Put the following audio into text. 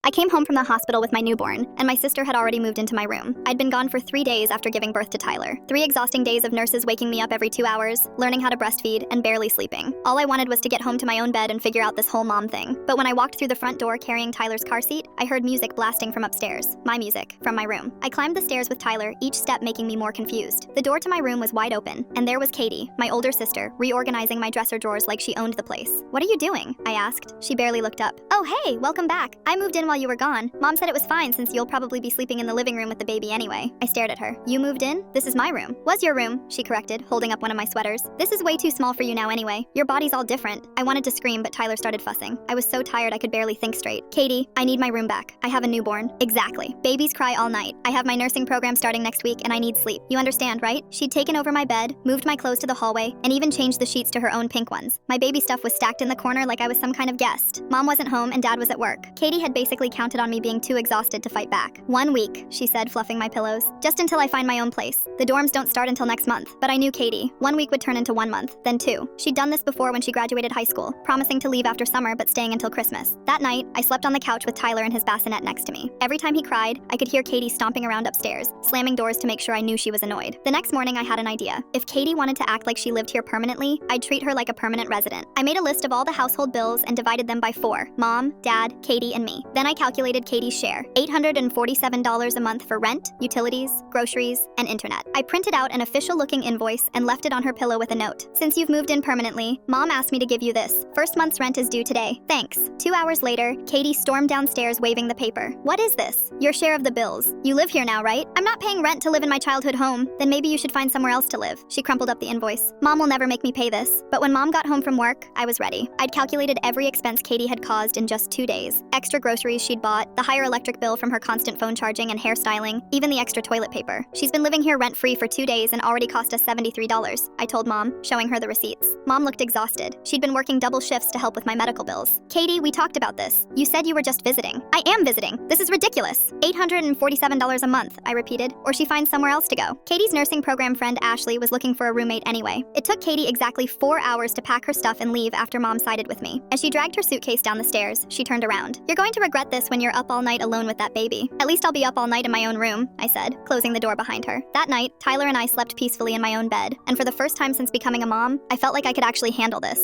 I came home from the hospital with my newborn, and my sister had already moved into my room. I'd been gone for 3 days after giving birth to Tyler. 3 exhausting days of nurses waking me up every 2 hours, learning how to breastfeed, and barely sleeping. All I wanted was to get home to my own bed and figure out this whole mom thing. But when I walked through the front door carrying Tyler's car seat, I heard music blasting from upstairs. My music, from my room. I climbed the stairs with Tyler, each step making me more confused. The door to my room was wide open, and there was Katie, my older sister, reorganizing my dresser drawers like she owned the place. "What are you doing?" I asked. She barely looked up. "Oh hey, welcome back. I moved in while you were gone. Mom said it was fine since you'll probably be sleeping in the living room with the baby anyway." I stared at her. "You moved in? This is my room." "Was your room," she corrected, holding up one of my sweaters. "This is way too small for you now anyway. Your body's all different." I wanted to scream, but Tyler started fussing. I was so tired I could barely think straight. "Katie, I need my room back. I have a newborn." "Exactly. Babies cry all night. I have my nursing program starting next week and I need sleep. You understand, right?" She'd taken over my bed, moved my clothes to the hallway, and even changed the sheets to her own pink ones. My baby stuff was stacked in the corner like I was some kind of guest. Mom wasn't home and Dad was at work. Katie had basically counted on me being too exhausted to fight back. "1 week," she said, fluffing my pillows. "Just until I find my own place. The dorms don't start until next month." But I knew Katie. 1 week would turn into 1 month, then 2. She'd done this before when she graduated high school, promising to leave after summer but staying until Christmas. That night, I slept on the couch with Tyler in his bassinet next to me. Every time he cried, I could hear Katie stomping around upstairs, slamming doors to make sure I knew she was annoyed. The next morning, I had an idea. If Katie wanted to act like she lived here permanently, I'd treat her like a permanent resident. I made a list of all the household bills and divided them by 4: Mom, Dad, Katie, and me. Then I calculated Katie's share: $847 a month for rent, utilities, groceries, and internet. I printed out an official-looking invoice and left it on her pillow with a note. "Since you've moved in permanently, Mom asked me to give you this. First month's rent is due today. Thanks." 2 hours later, Katie stormed downstairs waving the paper. "What is this?" "Your share of the bills. You live here now, right?" "I'm not paying rent to live in my childhood home." "Then maybe you should find somewhere else to live." She crumpled up the invoice. "Mom will never make me pay this." But when Mom got home from work, I was ready. I'd calculated every expense Katie had caused in just 2 days. Extra groceries she'd bought, the higher electric bill from her constant phone charging and hairstyling, even the extra toilet paper. "She's been living here rent-free for 2 days and already cost us $73, I told Mom, showing her the receipts. Mom looked exhausted. She'd been working double shifts to help with my medical bills. "Katie, we talked about this. You said you were just visiting." "I am visiting. This is ridiculous." $847 a month, I repeated, "or she finds somewhere else to go." Katie's nursing program friend Ashley was looking for a roommate anyway. It took Katie exactly 4 hours to pack her stuff and leave after Mom sided with me. As she dragged her suitcase down the stairs, she turned around. "You're going to regret this when you're up all night alone with that baby." "At least I'll be up all night in my own room," I said, closing the door behind her. That night, Tyler and I slept peacefully in my own bed, and for the first time since becoming a mom, I felt like I could actually handle this.